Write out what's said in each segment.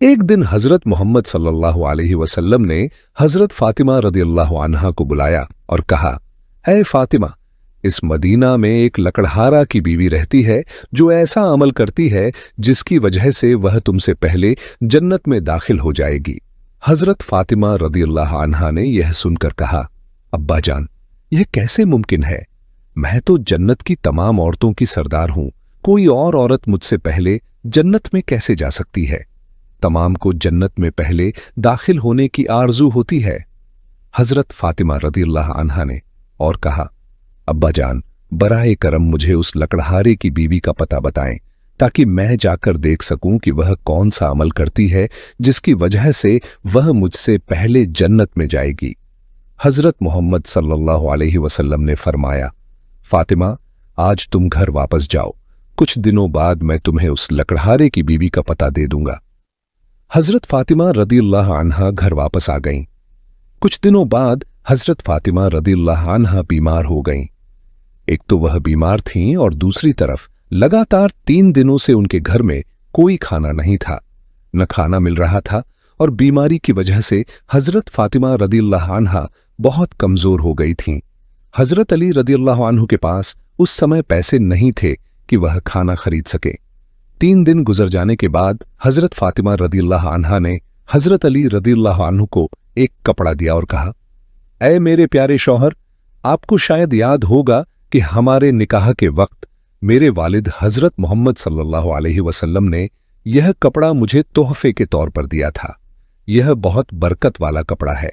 एक दिन हजरत मोहम्मद सल्लल्लाहु अलैहि वसल्लम ने हजरत फातिमा रदियल्लाहु अन्हा को बुलाया और कहा, ऐ फातिमा, इस मदीना में एक लकड़हारा की बीवी रहती है जो ऐसा अमल करती है जिसकी वजह से वह तुमसे पहले जन्नत में दाखिल हो जाएगी। हजरत फातिमा रदियल्लाहु अन्हा ने यह सुनकर कहा, अब्बा जान, यह कैसे मुमकिन है? मैं तो जन्नत की तमाम औरतों की सरदार हूं, कोई और औरत मुझसे पहले जन्नत में कैसे जा सकती है? तमाम को जन्नत में पहले दाखिल होने की आरजू होती है। हजरत फातिमा रदियल्लाहु अन्हा ने और कहा, अब्बा जान, बराए करम मुझे उस लकड़हारे की बीवी का पता बताएं ताकि मैं जाकर देख सकूं कि वह कौन सा अमल करती है जिसकी वजह से वह मुझसे पहले जन्नत में जाएगी। हजरत मोहम्मद सल्लल्लाहु अलैहि वसल्लम ने फरमाया, फातिमा, आज तुम घर वापस जाओ, कुछ दिनों बाद मैं तुम्हें उस लकड़हारे की बीवी का पता दे दूंगा। हजरत फातिमा रदियल्लाहु अन्हा घर वापस आ गईं। कुछ दिनों बाद हजरत फातिमा रदियल्लाहु अन्हा बीमार हो गईं। एक तो वह बीमार थीं और दूसरी तरफ लगातार 3 दिनों से उनके घर में कोई खाना नहीं था, न खाना मिल रहा था और बीमारी की वजह से हजरत फातिमा रदियल्लाहु अन्हा बहुत कमजोर हो गई थीं। हजरत अली रदियल्लाहु अन्हु के पास उस समय पैसे नहीं थे कि वह खाना खरीद सके। 3 दिन गुजर जाने के बाद हजरत फातिमा रदियल्लाहु अन्हा ने हजरत अली रदियल्लाहु अन्हु को एक कपड़ा दिया और कहा, ऐ मेरे प्यारे शौहर, आपको शायद याद होगा कि हमारे निकाह के वक्त मेरे वालिद हजरत मोहम्मद सल्लल्लाहु अलैहि वसल्लम ने यह कपड़ा मुझे तोहफे के तौर पर दिया था। यह बहुत बरकत वाला कपड़ा है।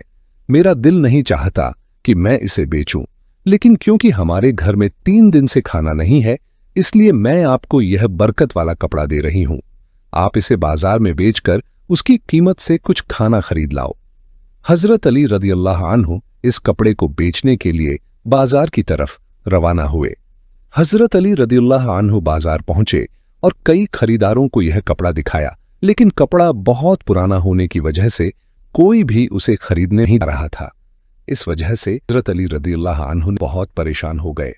मेरा दिल नहीं चाहता कि मैं इसे बेचूं, लेकिन क्योंकि हमारे घर में 3 दिन से खाना नहीं है, इसलिए मैं आपको यह बरकत वाला कपड़ा दे रही हूं। आप इसे बाजार में बेचकर उसकी कीमत से कुछ खाना खरीद लाओ। हजरत अली रदियल्लाहु अन्हु इस कपड़े को बेचने के लिए बाजार की तरफ रवाना हुए। हजरत अली रदियल्लाहु अन्हु बाजार पहुंचे और कई खरीदारों को यह कपड़ा दिखाया, लेकिन कपड़ा बहुत पुराना होने की वजह से कोई भी उसे खरीदने नहीं आ रहा था। इस वजह से हजरत अली रदियल्लाहु अन्हु बहुत परेशान हो गए।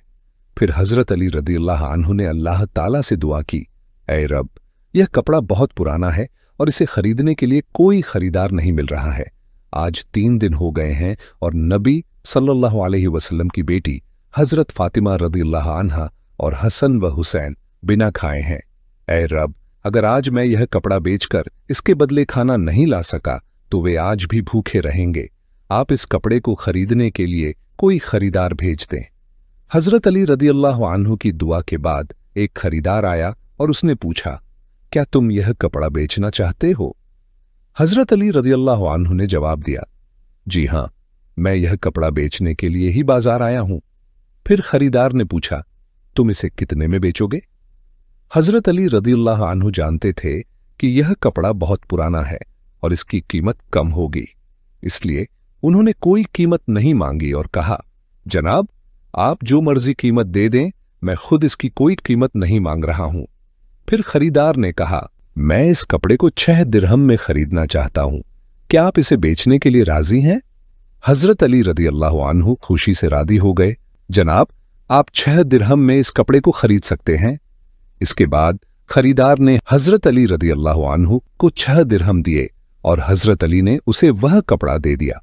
फिर हजरत अली रदियल्लाहु अन्हु ने अल्लाह ताला से दुआ की, ऐ रब, यह कपड़ा बहुत पुराना है और इसे खरीदने के लिए कोई खरीदार नहीं मिल रहा है। आज 3 दिन हो गए हैं और नबी सल्लल्लाहु अलैहि वसल्लम की बेटी हजरत फातिमा रदियल्लाहु अन्हा और हसन व हुसैन बिना खाए हैं। ऐ रब, अगर आज मैं यह कपड़ा बेचकर इसके बदले खाना नहीं ला सका तो वे आज भी भूखे रहेंगे। आप इस कपड़े को खरीदने के लिए कोई खरीदार भेज दें। हजरत अली रदियल्लाहु अन्हु की दुआ के बाद एक खरीदार आया और उसने पूछा, क्या तुम यह कपड़ा बेचना चाहते हो? हजरत अली रदियल्लाहु अन्हु ने जवाब दिया, जी हां, मैं यह कपड़ा बेचने के लिए ही बाजार आया हूं। फिर खरीदार ने पूछा, तुम इसे कितने में बेचोगे? हजरत अली रदियल्लाहु अन्हु जानते थे कि यह कपड़ा बहुत पुराना है और इसकी कीमत कम होगी, इसलिए उन्होंने कोई कीमत नहीं मांगी और कहा, जनाब, आप जो मर्जी कीमत दे दें, मैं खुद इसकी कोई कीमत नहीं मांग रहा हूं। फिर खरीदार ने कहा, मैं इस कपड़े को 6 दिरहम में खरीदना चाहता हूं, क्या आप इसे बेचने के लिए राजी हैं? हजरत अली रदियल्लाहु अन्हु खुशी से राजी हो गए। जनाब, आप 6 दिरहम में इस कपड़े को खरीद सकते हैं। इसके बाद खरीदार ने हजरत अली रदियल्लाहु अन्हु को 6 दिरहम दिए और हजरत अली ने उसे वह कपड़ा दे दिया।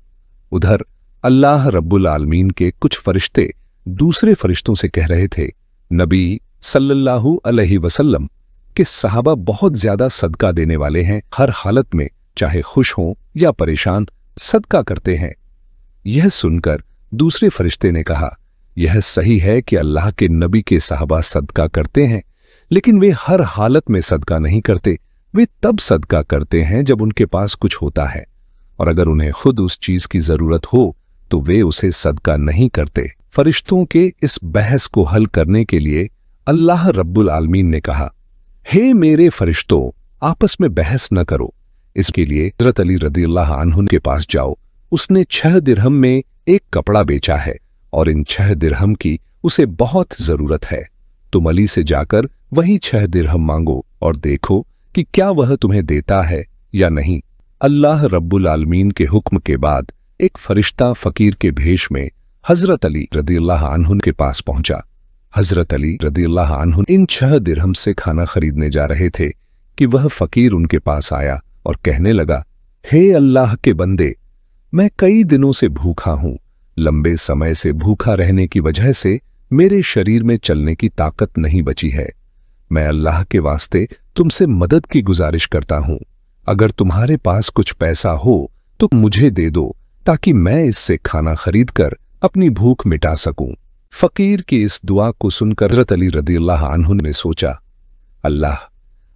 उधर अल्लाह रब्बुल आलमीन के कुछ फरिश्ते दूसरे फरिश्तों से कह रहे थे, नबी सल्लल्लाहु अलैहि वसल्लम के सहाबा बहुत ज्यादा सदका देने वाले हैं, हर हालत में चाहे खुश हों या परेशान सदका करते हैं। यह सुनकर दूसरे फरिश्ते ने कहा, यह सही है कि अल्लाह के नबी के सहाबा सदका करते हैं, लेकिन वे हर हालत में सदका नहीं करते। वे तब सदका करते हैं जब उनके पास कुछ होता है, और अगर उन्हें खुद उस चीज की जरूरत हो तो वे उसे सदका नहीं करते। फरिश्तों के इस बहस को हल करने के लिए अल्लाह रब्बुल आलमीन ने कहा, हे मेरे फरिश्तों, आपस में बहस न करो। इसके लिए हजरत अली रदियल्लाहु अन्हु के पास जाओ। उसने 6 दिरहम में एक कपड़ा बेचा है और इन 6 दिरहम की उसे बहुत जरूरत है। तुम अली से जाकर वही 6 दिरहम मांगो और देखो कि क्या वह तुम्हें देता है या नहीं। अल्लाह रब्बुल आलमीन के हुक्म के बाद एक फरिश्ता फकीर के भेष में हजरत अली रदियल्लाहु अन्हु के पास पहुंचा। हजरत अली रदियल्लाहु अन्हु इन 6 दिरहम से खाना खरीदने जा रहे थे कि वह फकीर उनके पास आया और कहने लगा, हे अल्लाह के बंदे, मैं कई दिनों से भूखा हूं। लंबे समय से भूखा रहने की वजह से मेरे शरीर में चलने की ताकत नहीं बची है। मैं अल्लाह के वास्ते तुमसे मदद की गुजारिश करता हूं। अगर तुम्हारे पास कुछ पैसा हो तो मुझे दे दो, ताकि मैं इससे खाना खरीद कर अपनी भूख मिटा सकूं। फकीर की इस दुआ को सुनकर हज़रत अली रज़ियल्लाहु अन्हु ने सोचा, अल्लाह,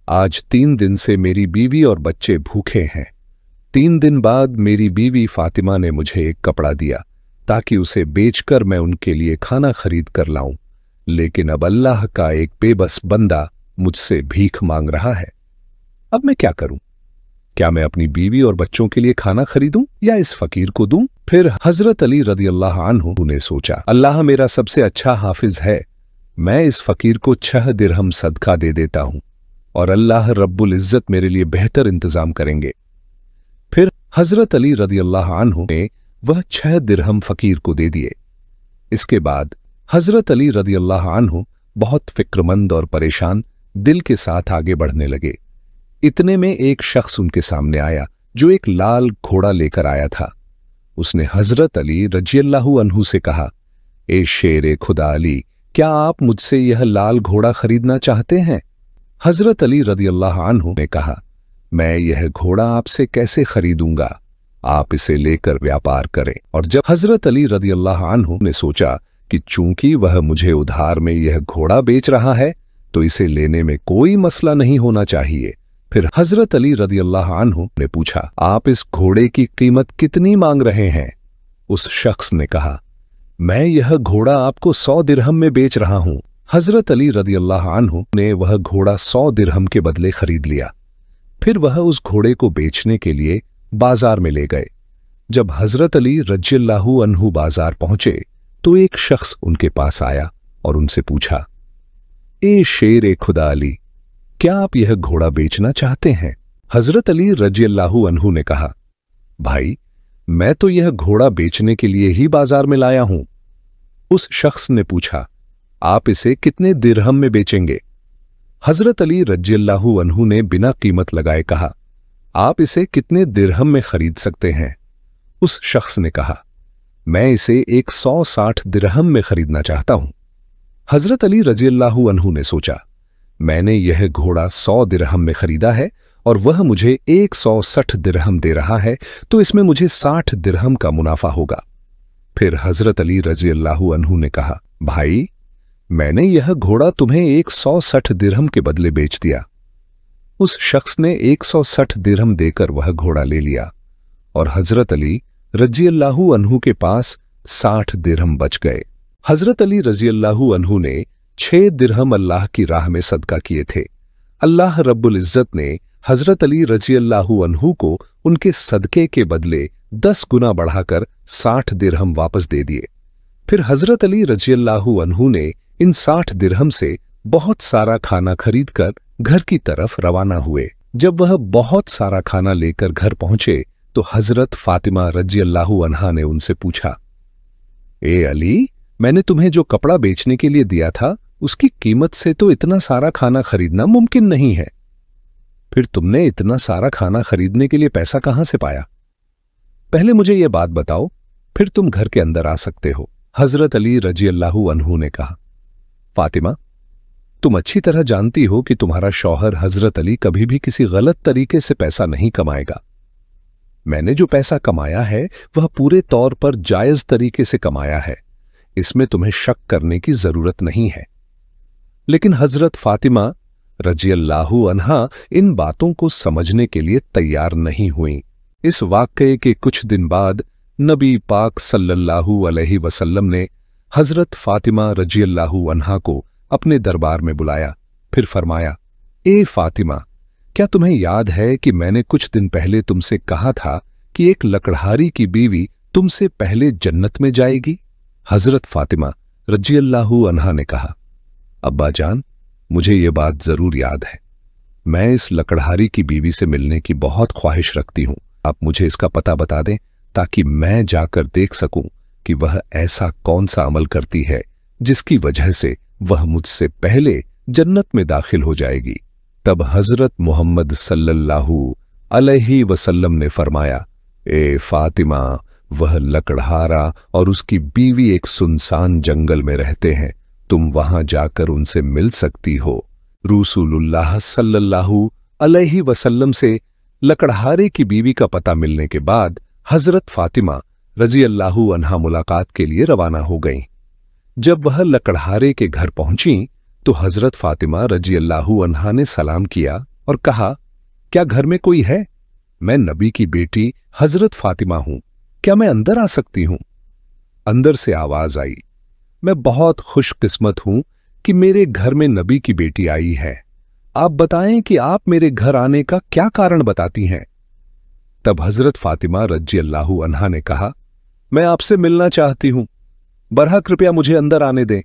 आज 3 दिन से मेरी बीवी और बच्चे भूखे हैं। 3 दिन बाद मेरी बीवी फातिमा ने मुझे एक कपड़ा दिया ताकि उसे बेचकर मैं उनके लिए खाना खरीद कर लाऊं, लेकिन अब अल्लाह का एक बेबस बंदा मुझसे भीख मांग रहा है। अब मैं क्या करूं? क्या मैं अपनी बीवी और बच्चों के लिए खाना खरीदूं या इस फकीर को दूं? फिर हजरत अली रज़ियल्लाहु अन्हु ने सोचा, अल्लाह मेरा सबसे अच्छा हाफिज है, मैं इस फकीर को 6 दिरहम सदका दे देता हूं और अल्लाह रब्बुल इज्जत मेरे लिए बेहतर इंतजाम करेंगे। फिर हजरत अली रज़ियल्लाहु अन्हु ने वह 6 दिरहम फकीर को दे दिए। इसके बाद हजरत अली रज़ियल्लाहु अन्हु बहुत फिक्रमंद और परेशान दिल के साथ आगे बढ़ने लगे। इतने में एक शख्स उनके सामने आया जो एक लाल घोड़ा लेकर आया था। उसने हजरत अली रज़ियल्लाहु अन्हु से कहा, ए शेर खुदा अली, क्या आप मुझसे यह लाल घोड़ा खरीदना चाहते हैं? हजरत अली रज़ियल्लाहु अन्हु ने कहा, मैं यह घोड़ा आपसे कैसे खरीदूंगा, आप इसे लेकर व्यापार करें। और जब हजरत अली रज़ियल्लाहु अन्हु ने सोचा कि चूंकि वह मुझे उधार में यह घोड़ा बेच रहा है तो इसे लेने में कोई मसला नहीं होना चाहिए, फिर हजरत अली रज़ियल्लाहु अन्हु ने पूछा, आप इस घोड़े की कीमत कितनी मांग रहे हैं? उस शख्स ने कहा, मैं यह घोड़ा आपको 100 दिरहम में बेच रहा हूं। हजरत अली रज़ियल्लाहु अन्हु ने वह घोड़ा 100 दिरहम के बदले खरीद लिया। फिर वह उस घोड़े को बेचने के लिए बाजार में ले गए। जब हजरत अली रज़ियल्लाहु अन्हु बाजार पहुंचे तो एक शख्स उनके पास आया और उनसे पूछा, ए शेर खुदा अली, क्या आप यह घोड़ा बेचना चाहते हैं? हजरत अली रज़ियल्लाहु अन्हु ने कहा, भाई, मैं तो यह घोड़ा बेचने के लिए ही बाजार में लाया हूं। उस शख्स ने पूछा, आप इसे कितने दिरहम में बेचेंगे? हजरत अली रज़ियल्लाहु अन्हु ने बिना कीमत लगाए कहा, आप इसे कितने दिरहम में खरीद सकते हैं? उस शख्स ने कहा, मैं इसे 160 दिरहम में खरीदना चाहता हूं। हजरत अली रज़ियल्लाहु अन्हु ने सोचा, मैंने यह घोड़ा 100 दिरहम में खरीदा है और वह मुझे 160 दिरहम दे रहा है, तो इसमें मुझे 60 दिरहम का मुनाफा होगा। फिर हजरत अली रज़ियल्लाहु अन्हु ने कहा, भाई, मैंने यह घोड़ा तुम्हें 160 दिरहम के बदले बेच दिया। उस शख्स ने 160 दिरहम देकर वह घोड़ा ले लिया और हजरत अली रज़ियल्लाहु अन्हु के पास 60 दिरहम बच गए। हजरत अली रज़ियल्लाहु अन्हु ने 6 दिरहम अल्लाह की राह में सदका किए थे। अल्लाह रब्बुल इज्जत ने हजरत अली रज़ियल्लाहु अन्हु को उनके सदके के बदले 10 गुना बढ़ाकर 60 दिरहम वापस दे दिए। फिर हजरत अली रज़ियल्लाहु अन्हु ने इन 60 दिरहम से बहुत सारा खाना खरीदकर घर की तरफ रवाना हुए। जब वह बहुत सारा खाना लेकर घर पहुंचे तो हजरत फातिमा रज़ियल्लाहु अन्हा ने उनसे पूछा, ए अली, मैंने तुम्हें जो कपड़ा बेचने के लिए दिया था उसकी कीमत से तो इतना सारा खाना खरीदना मुमकिन नहीं है। फिर तुमने इतना सारा खाना खरीदने के लिए पैसा कहां से पाया? पहले मुझे यह बात बताओ, फिर तुम घर के अंदर आ सकते हो। हजरत अली रज़ियल्लाहु अन्हु ने कहा, फातिमा, तुम अच्छी तरह जानती हो कि तुम्हारा शौहर हजरत अली कभी भी किसी गलत तरीके से पैसा नहीं कमाएगा। मैंने जो पैसा कमाया है वह पूरे तौर पर जायज तरीके से कमाया है, इसमें तुम्हें शक करने की जरूरत नहीं है। लेकिन हजरत फातिमा रज़ियल्लाहु अन्हा इन बातों को समझने के लिए तैयार नहीं हुई। इस वाक़ये के कुछ दिन बाद नबी पाक सल्लल्लाहु अलैहि वसल्लम ने हजरत फातिमा रज़ियल्लाहु अन्हा को अपने दरबार में बुलाया। फिर फरमाया, ए फातिमा, क्या तुम्हें याद है कि मैंने कुछ दिन पहले तुमसे कहा था कि एक लकड़हारी की बीवी तुमसे पहले जन्नत में जाएगी? हजरत फातिमा रज़ियल्लाहु अन्हा ने कहा, अब्बा जान, मुझे ये बात जरूर याद है। मैं इस लकड़हारी की बीवी से मिलने की बहुत ख्वाहिश रखती हूं। आप मुझे इसका पता बता दें ताकि मैं जाकर देख सकूं कि वह ऐसा कौन सा अमल करती है जिसकी वजह से वह मुझसे पहले जन्नत में दाखिल हो जाएगी। तब हजरत मोहम्मद सल्लल्लाहु अलैहि वसल्लम ने फरमाया, ए फातिमा, वह लकड़हारा और उसकी बीवी एक सुनसान जंगल में रहते हैं, तुम वहां जाकर उनसे मिल सकती हो। रसूलुल्लाह सल्लल्लाहु अलैहि वसल्लम से लकड़हारे की बीवी का पता मिलने के बाद हजरत फातिमा रजी अल्लाहु अन्हा मुलाकात के लिए रवाना हो गईं। जब वह लकड़हारे के घर पहुंची तो हजरत फातिमा रजी अल्लाहु अन्हा ने सलाम किया और कहा, क्या घर में कोई है? मैं नबी की बेटी हजरत फातिमा हूं, क्या मैं अंदर आ सकती हूं? अंदर से आवाज आई, मैं बहुत खुशकिस्मत हूं कि मेरे घर में नबी की बेटी आई है। आप बताएं कि आप मेरे घर आने का क्या कारण बताती हैं? तब हजरत फातिमा रजी अल्लाहु अन्हा ने कहा, मैं आपसे मिलना चाहती हूं, बरहा कृपया मुझे अंदर आने दें।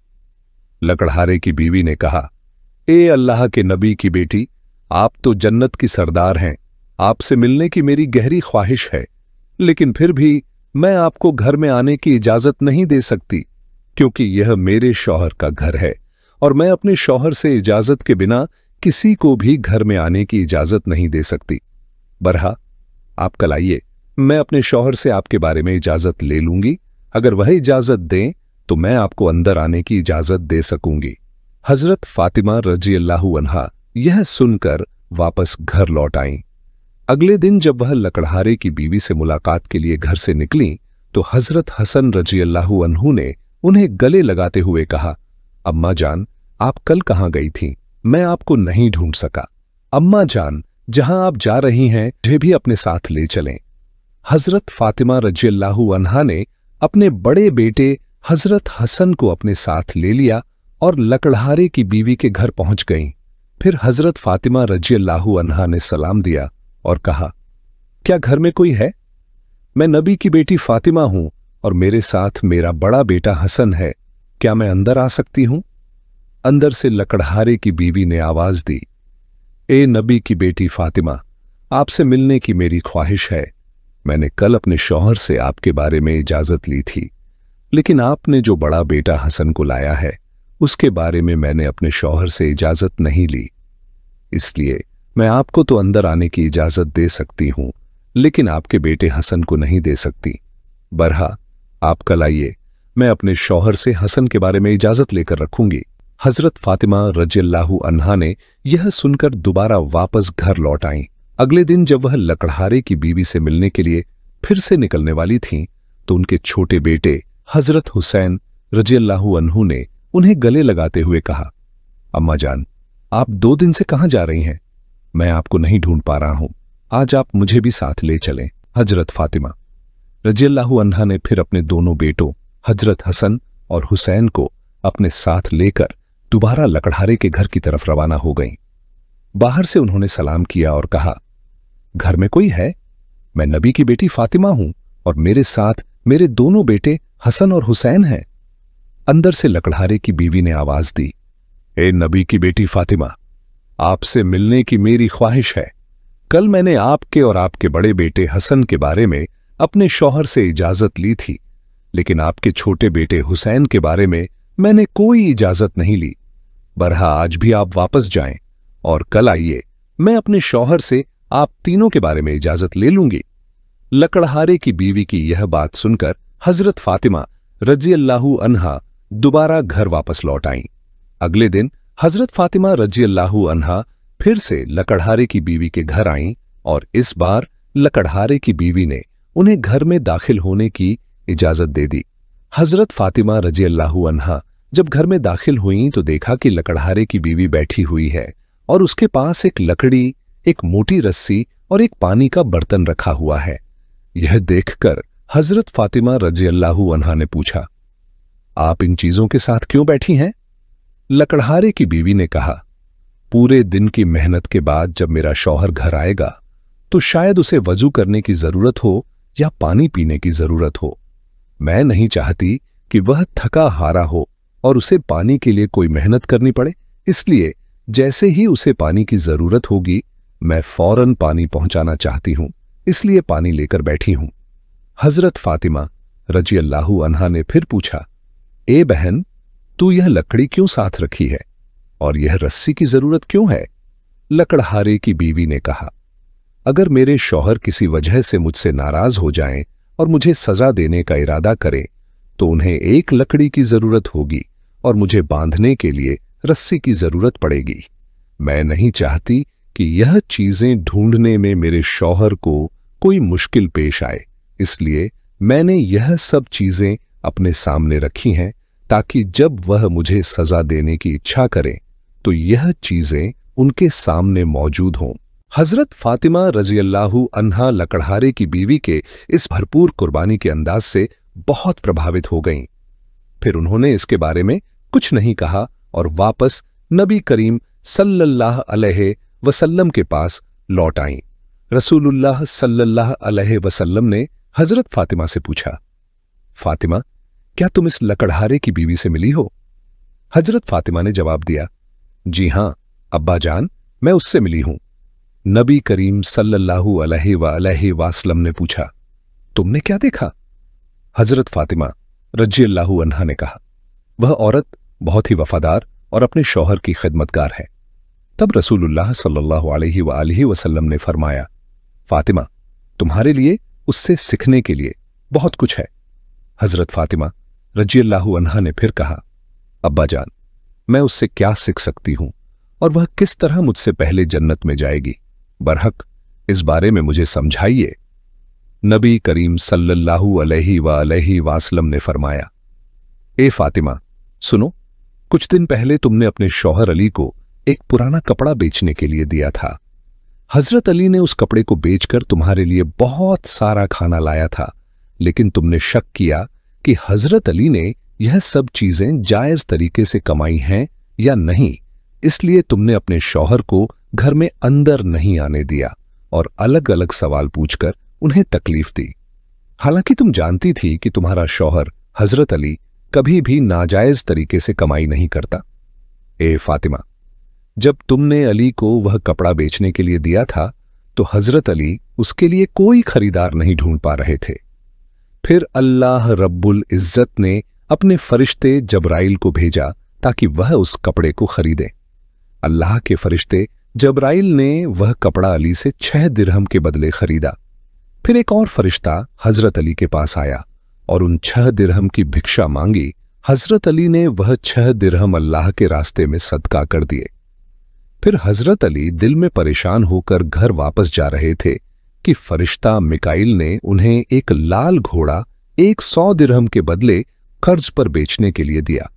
लकड़हारे की बीवी ने कहा, ए अल्लाह के नबी की बेटी, आप तो जन्नत की सरदार हैं, आपसे मिलने की मेरी गहरी ख्वाहिश है, लेकिन फिर भी मैं आपको घर में आने की इजाजत नहीं दे सकती, क्योंकि यह मेरे शौहर का घर है और मैं अपने शौहर से इजाजत के बिना किसी को भी घर में आने की इजाजत नहीं दे सकती। बरहा आप कल आइए, मैं अपने शौहर से आपके बारे में इजाजत ले लूंगी, अगर वह इजाजत दें तो मैं आपको अंदर आने की इजाजत दे सकूंगी। हजरत फातिमा रजी अल्लाहु अन्हा यह सुनकर वापस घर लौट आईं। अगले दिन जब वह लकड़हारे की बीवी से मुलाकात के लिए घर से निकली तो हजरत हसन रजी अल्लाहु अन्हु ने उन्हें गले लगाते हुए कहा, अम्मा जान, आप कल कहां गई थीं? मैं आपको नहीं ढूंढ सका। अम्मा जान, जहां आप जा रही हैं मुझे भी अपने साथ ले चलें। हजरत फातिमा रजी अल्लाहु अन्हा ने अपने बड़े बेटे हजरत हसन को अपने साथ ले लिया और लकड़हारे की बीवी के घर पहुंच गईं। फिर हजरत फातिमा रजी अल्लाहु अन्हा ने सलाम दिया और कहा, क्या घर में कोई है? मैं नबी की बेटी फातिमा हूं और मेरे साथ मेरा बड़ा बेटा हसन है, क्या मैं अंदर आ सकती हूं? अंदर से लकड़हारे की बीवी ने आवाज दी, ए नबी की बेटी फातिमा, आपसे मिलने की मेरी ख्वाहिश है। मैंने कल अपने शौहर से आपके बारे में इजाजत ली थी, लेकिन आपने जो बड़ा बेटा हसन को लाया है उसके बारे में मैंने अपने शौहर से इजाजत नहीं ली, इसलिए मैं आपको तो अंदर आने की इजाजत दे सकती हूं, लेकिन आपके बेटे हसन को नहीं दे सकती। बरहा आप कल आइए, मैं अपने शौहर से हसन के बारे में इजाजत लेकर रखूंगी। हजरत फातिमा रज़ियल्लाहु अन्हा ने यह सुनकर दोबारा वापस घर लौट आईं। अगले दिन जब वह लकड़हारे की बीवी से मिलने के लिए फिर से निकलने वाली थीं, तो उनके छोटे बेटे हजरत हुसैन रज़ियल्लाहु अन्हु ने उन्हें गले लगाते हुए कहा, अम्मा जान, आप 2 दिन से कहां जा रही हैं? मैं आपको नहीं ढूंढ पा रहा हूं, आज आप मुझे भी साथ ले चलें। हजरत फातिमा रज़ियल्लाहु अन्हा ने फिर अपने दोनों बेटों हजरत हसन और हुसैन को अपने साथ लेकर दोबारा लकड़हारे के घर की तरफ रवाना हो गईं। बाहर से उन्होंने सलाम किया और कहा, घर में कोई है? मैं नबी की बेटी फातिमा हूं और मेरे साथ मेरे दोनों बेटे हसन और हुसैन हैं। अंदर से लकड़हारे की बीवी ने आवाज दी, ए नबी की बेटी फातिमा, आपसे मिलने की मेरी ख्वाहिश है। कल मैंने आपके और आपके बड़े बेटे हसन के बारे में अपने शौहर से इजाजत ली थी, लेकिन आपके छोटे बेटे हुसैन के बारे में मैंने कोई इजाजत नहीं ली। बरहा आज भी आप वापस जाएं और कल आइए, मैं अपने शौहर से आप तीनों के बारे में इजाजत ले लूंगी। लकड़हारे की बीवी की यह बात सुनकर हजरत फातिमा रज़ियल्लाहु अन्हा दोबारा घर वापस लौट आईं। अगले दिन हजरत फातिमा रज़ियल्लाहु अन्हा फिर से लकड़हारे की बीवी के घर आईं और इस बार लकड़हारे की बीवी ने उन्हें घर में दाखिल होने की इजाजत दे दी। हजरत फातिमा रज़ियल्लाहु अन्हा जब घर में दाखिल हुईं तो देखा कि लकड़हारे की बीवी बैठी हुई है और उसके पास एक लकड़ी, एक मोटी रस्सी और एक पानी का बर्तन रखा हुआ है। यह देखकर हजरत फातिमा रज़ियल्लाहु अन्हा ने पूछा, आप इन चीजों के साथ क्यों बैठी हैं? लकड़हारे की बीवी ने कहा, पूरे दिन की मेहनत के बाद जब मेरा शौहर घर आएगा तो शायद उसे वजू करने की जरूरत हो या पानी पीने की जरूरत हो। मैं नहीं चाहती कि वह थका हारा हो और उसे पानी के लिए कोई मेहनत करनी पड़े, इसलिए जैसे ही उसे पानी की जरूरत होगी मैं फौरन पानी पहुंचाना चाहती हूं, इसलिए पानी लेकर बैठी हूं। हजरत फातिमा रज़ियल्लाहु अन्हा ने फिर पूछा, ए बहन, तू यह लकड़ी क्यों साथ रखी है और यह रस्सी की जरूरत क्यों है? लकड़हारे की बीवी ने कहा, अगर मेरे शौहर किसी वजह से मुझसे नाराज हो जाएं और मुझे सजा देने का इरादा करें तो उन्हें एक लकड़ी की जरूरत होगी और मुझे बांधने के लिए रस्सी की जरूरत पड़ेगी। मैं नहीं चाहती कि यह चीजें ढूंढने में मेरे शौहर को कोई मुश्किल पेश आए, इसलिए मैंने यह सब चीजें अपने सामने रखी हैं ताकि जब वह मुझे सजा देने की इच्छा करें तो यह चीजें उनके सामने मौजूद हों। हजरत फातिमा रजी अल्लाहु अन्हा लकड़हारे की बीवी के इस भरपूर कुर्बानी के अंदाज से बहुत प्रभावित हो गईं। फिर उन्होंने इसके बारे में कुछ नहीं कहा और वापस नबी करीम सल्लल्लाहु अलैहि वसल्लम के पास लौट आईं। रसूलुल्लाह सल्लल्लाहु अलैहि वसल्लम ने हजरत फातिमा से पूछा, फातिमा, क्या तुम इस लकड़हारे की बीवी से मिली हो? हजरत फातिमा ने जवाब दिया, जी हां अब्बा जान, मैं उससे मिली हूं। नबी करीम सल्लल्लाहु अलैहि वसल्लम ने पूछा, तुमने क्या देखा? हजरत फातिमा रज़ियल्लाहु अन्हा ने कहा, वह औरत बहुत ही वफादार और अपने शौहर की खिदमतगार है। तब रसूलुल्लाह सल्लल्लाहु अलैहि वसल्लम ने फरमाया, फातिमा, तुम्हारे लिए उससे सीखने के लिए बहुत कुछ है। हजरत फातिमा रज़ियल्लाहु अन्हा ने फिर कहा, अब्बा जान, मैं उससे क्या सीख सकती हूं और वह किस तरह मुझसे पहले जन्नत में जाएगी? बरहक इस बारे में मुझे समझाइए। नबी करीम सल्लल्लाहु अलैहि वसल्लम ने फरमाया, ए फातिमा, सुनो, कुछ दिन पहले तुमने अपने शौहर अली को एक पुराना कपड़ा बेचने के लिए दिया था। हजरत अली ने उस कपड़े को बेचकर तुम्हारे लिए बहुत सारा खाना लाया था, लेकिन तुमने शक किया कि हजरत अली ने यह सब चीजें जायज तरीके से कमाई हैं या नहीं, इसलिए तुमने अपने शौहर को घर में अंदर नहीं आने दिया और अलग अलग सवाल पूछकर उन्हें तकलीफ दी। हालांकि तुम जानती थी कि तुम्हारा शौहर हजरत अली कभी भी नाजायज तरीके से कमाई नहीं करता। ए फातिमा, जब तुमने अली को वह कपड़ा बेचने के लिए दिया था तो हजरत अली उसके लिए कोई खरीदार नहीं ढूंढ पा रहे थे। फिर अल्लाह रब्बुल इज्जत ने अपने फरिश्ते जबराइल को भेजा ताकि वह उस कपड़े को खरीदे। अल्लाह के फरिश्ते जबराइल ने वह कपड़ा अली से 6 दिरहम के बदले खरीदा। फिर एक और फरिश्ता हजरत अली के पास आया और उन 6 दिरहम की भिक्षा मांगी। हजरत अली ने वह 6 दिरहम अल्लाह के रास्ते में सदका कर दिए। फिर हजरत अली दिल में परेशान होकर घर वापस जा रहे थे कि फरिश्ता मिकाइल ने उन्हें एक लाल घोड़ा 100 दिरहम के बदले कर्ज पर बेचने के लिए दिया।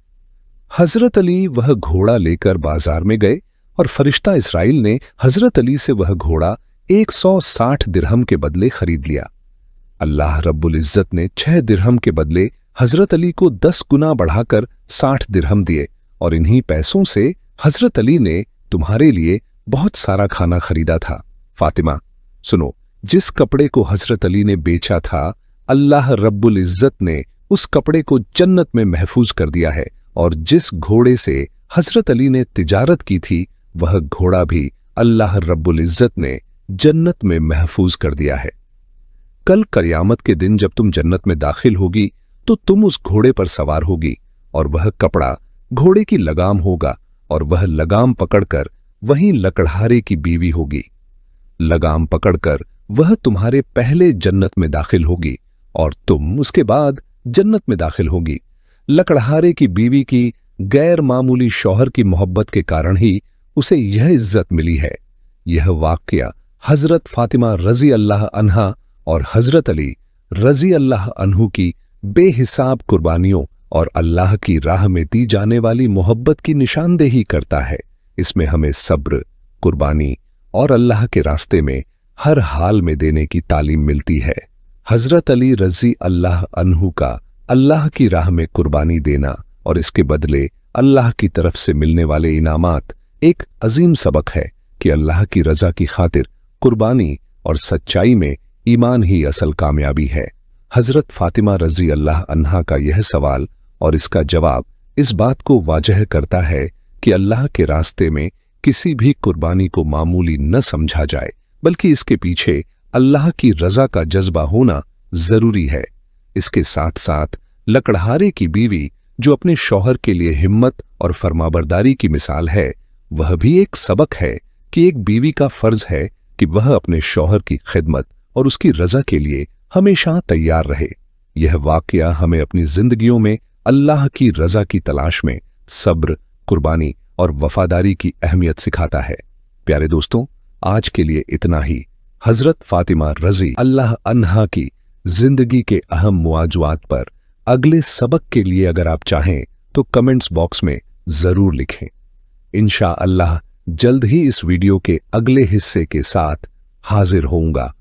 हजरत अली वह घोड़ा लेकर बाजार में गए और फरिश्ता इसराइल ने हजरत अली से वह घोड़ा 160 दिरहम के बदले खरीद लिया। अल्लाह रब्बुल इज्जत ने 6 दिरहम के बदले हजरत अली को 10 गुना बढ़ाकर 60 दिरहम दिए और इन्हीं पैसों से हजरत अली ने तुम्हारे लिए बहुत सारा खाना खरीदा था। फातिमा, सुनो, जिस कपड़े को हजरत अली ने बेचा था, अल्लाह रब्बुल इज्जत ने उस कपड़े को जन्नत में महफूज कर दिया है और जिस घोड़े से हजरत अली ने तिजारत की थी वह घोड़ा भी अल्लाह रब्बुल इज्जत ने जन्नत में महफूज कर दिया है। कल कयामत के दिन जब तुम जन्नत में दाखिल होगी तो तुम उस घोड़े पर सवार होगी और वह कपड़ा घोड़े की लगाम होगा और वह लगाम पकड़कर वहीं लकड़हारे की बीवी होगी। लगाम पकड़कर वह तुम्हारे पहले जन्नत में दाखिल होगी और तुम उसके बाद जन्नत में दाखिल होगी। लकड़हारे की बीवी की गैर मामूली शौहर की मोहब्बत के कारण ही उसे यह इज्जत मिली है। यह वाकया हजरत फातिमा रजी अल्लाह अन्हा और हजरत अली रजी अल्लाह अन्हु की बेहिसाब कुर्बानियों और अल्लाह की राह में दी जाने वाली मोहब्बत की निशानदेही करता है। इसमें हमें सब्र, कुर्बानी और अल्लाह के रास्ते में हर हाल में देने की तालीम मिलती है। हजरत अली रजी अल्लाह अन्हु का अल्लाह की राह में कुर्बानी देना और इसके बदले अल्लाह की तरफ से मिलने वाले इनामात एक अजीम सबक है कि अल्लाह की रजा की खातिर कुर्बानी और सच्चाई में ईमान ही असल कामयाबी है। हजरत फातिमा रजी अल्लाह अन्हा का यह सवाल और इसका जवाब इस बात को वाजह करता है कि अल्लाह के रास्ते में किसी भी कुर्बानी को मामूली न समझा जाए, बल्कि इसके पीछे अल्लाह की रजा का जज्बा होना जरूरी है। इसके साथ साथ लकड़हारे की बीवी जो अपने शौहर के लिए हिम्मत और फरमाबरदारी की मिसाल है, वह भी एक सबक है कि एक बीवी का फर्ज है कि वह अपने शौहर की खिदमत और उसकी रजा के लिए हमेशा तैयार रहे। यह वाकया हमें अपनी जिंदगियों में अल्लाह की रजा की तलाश में सब्र, कुर्बानी और वफादारी की अहमियत सिखाता है। प्यारे दोस्तों, आज के लिए इतना ही। हजरत फातिमा रजी अल्लाह अन्हा की जिंदगी के अहम मौजूआत पर अगले सबक के लिए अगर आप चाहें तो कमेंट्स बॉक्स में जरूर लिखें। इंशाअल्लाह जल्द ही इस वीडियो के अगले हिस्से के साथ हाजिर होऊंगा।